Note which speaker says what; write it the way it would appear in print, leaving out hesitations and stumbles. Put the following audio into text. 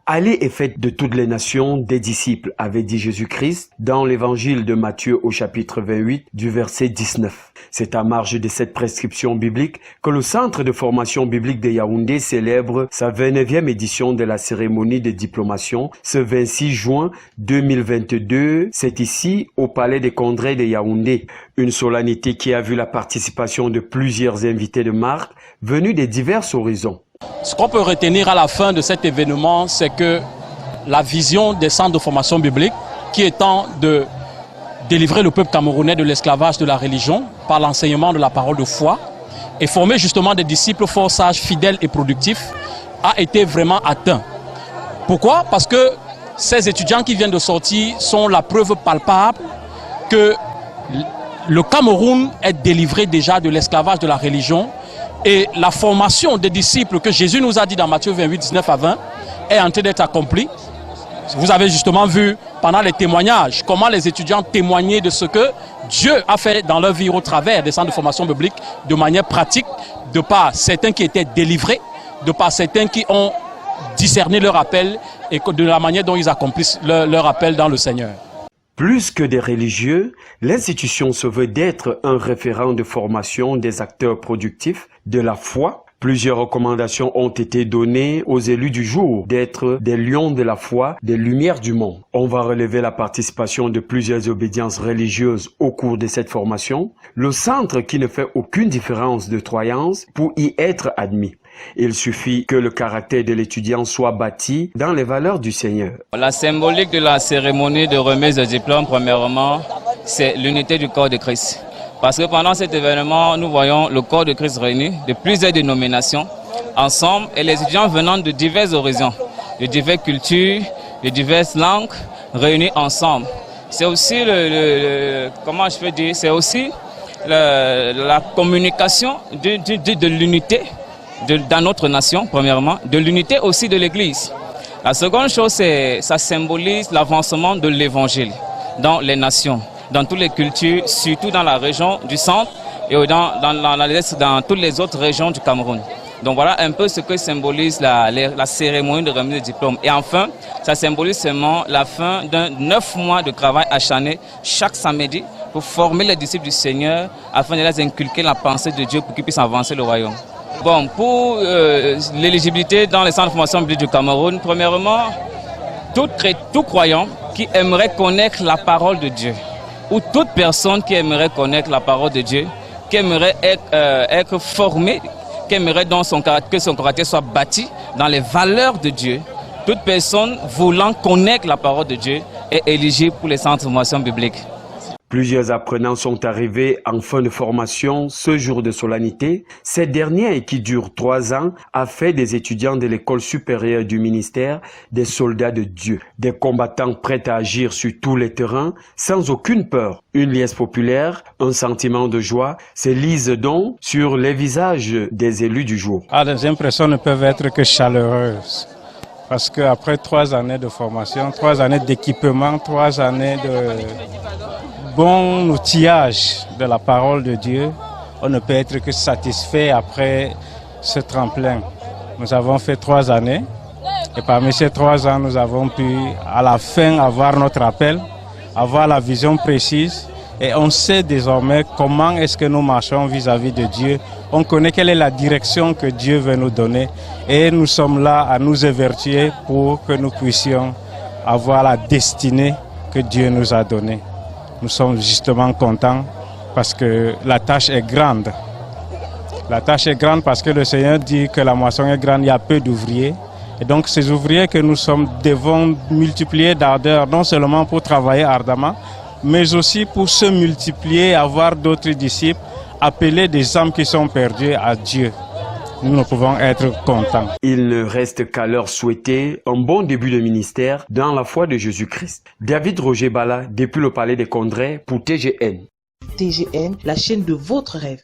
Speaker 1: Allez et faites de toutes les nations des disciples, avait dit Jésus-Christ dans l'évangile de Matthieu au chapitre 28 du verset 19. C'est à marge de cette prescription biblique que le Centre de formation biblique de Yaoundé célèbre sa 29e édition de la cérémonie de diplomation ce 26 juin 2022. C'est ici au Palais des Congrès de Yaoundé. Une solennité qui a vu la participation de plusieurs invités de marque venus de divers horizons.
Speaker 2: Ce qu'on peut retenir à la fin de cet événement, c'est que la vision des centres de formation biblique, qui étant de délivrer le peuple camerounais de l'esclavage de la religion par l'enseignement de la parole de foi et former justement des disciples forts, sages, fidèles et productifs, a été vraiment atteint. Pourquoi? Parce que ces étudiants qui viennent de sortir sont la preuve palpable que le Cameroun est délivré déjà de l'esclavage de la religion. Et la formation des disciples que Jésus nous a dit dans Matthieu 28, 19 à 20 est en train d'être accomplie. Vous avez justement vu pendant les témoignages comment les étudiants témoignaient de ce que Dieu a fait dans leur vie au travers des centres de formation biblique de manière pratique, de par certains qui étaient délivrés, de par certains qui ont discerné leur appel et de la manière dont ils accomplissent leur appel dans le Seigneur.
Speaker 1: Plus que des religieux, l'institution se veut d'être un référent de formation des acteurs productifs de la foi. Plusieurs recommandations ont été données aux élus du jour d'être des lions de la foi, des lumières du monde. On va relever la participation de plusieurs obédiences religieuses au cours de cette formation. Le centre qui ne fait aucune différence de croyance pour y être admis. Il suffit que le caractère de l'étudiant soit bâti dans les valeurs du Seigneur.
Speaker 3: La symbolique de la cérémonie de remise de diplôme, premièrement, c'est l'unité du corps de Christ. Parce que pendant cet événement, nous voyons le corps de Christ réuni de plusieurs dénominations ensemble et les étudiants venant de divers horizons, de diverses cultures, de diverses langues réunis ensemble. C'est aussi comment je peux dire, c'est aussi la communication de l'unité dans notre nation, premièrement, de l'unité aussi de l'Église. La seconde chose, c'est ça symbolise l'avancement de l'Évangile dans les nations, dans toutes les cultures, surtout dans la région du centre et dans toutes les autres régions du Cameroun. Donc voilà un peu ce que symbolise la cérémonie de remise de diplôme. Et enfin, ça symbolise seulement la fin d'un 9 mois de travail acharné chaque samedi pour former les disciples du Seigneur afin de les inculquer la pensée de Dieu pour qu'ils puissent avancer le royaume. Bon, pour l'éligibilité dans les centres de formation biblique du Cameroun, premièrement, tout croyant qui aimerait connaître la parole de Dieu, ou toute personne qui aimerait connaître la parole de Dieu, qui aimerait être formée, qui aimerait que son caractère soit bâti dans les valeurs de Dieu, toute personne voulant connaître la parole de Dieu est éligible pour les centres de formation biblique.
Speaker 1: Plusieurs apprenants sont arrivés en fin de formation ce jour de solennité. Cette dernière, qui dure 3 ans, a fait des étudiants de l'école supérieure du ministère des soldats de Dieu, des combattants prêts à agir sur tous les terrains sans aucune peur. Une liesse populaire, un sentiment de joie se lise donc sur les visages des élus du jour.
Speaker 4: Les impressions ne peuvent être que chaleureuses. Parce qu'après 3 années de formation, 3 années d'équipement, 3 années de bon outillage de la parole de Dieu, on ne peut être que satisfait après ce tremplin. Nous avons fait 3 années et parmi ces 3 ans, nous avons pu à la fin avoir notre appel, avoir la vision précise et on sait désormais comment est-ce que nous marchons vis-à-vis de Dieu. On connaît quelle est la direction que Dieu veut nous donner et nous sommes là à nous évertuer pour que nous puissions avoir la destinée que Dieu nous a donnée. Nous sommes justement contents parce que la tâche est grande. La tâche est grande parce que le Seigneur dit que la moisson est grande, il y a peu d'ouvriers. Et donc ces ouvriers que nous sommes devons multiplier d'ardeur, non seulement pour travailler ardemment, mais aussi pour se multiplier, avoir d'autres disciples, appeler des âmes qui sont perdues à Dieu. Nous ne pouvons être contents.
Speaker 1: Il ne reste qu'à leur souhaiter un bon début de ministère dans la foi de Jésus-Christ. David Roger Bala, depuis le Palais des Congrès pour TGN.
Speaker 5: TGN, la chaîne de votre rêve.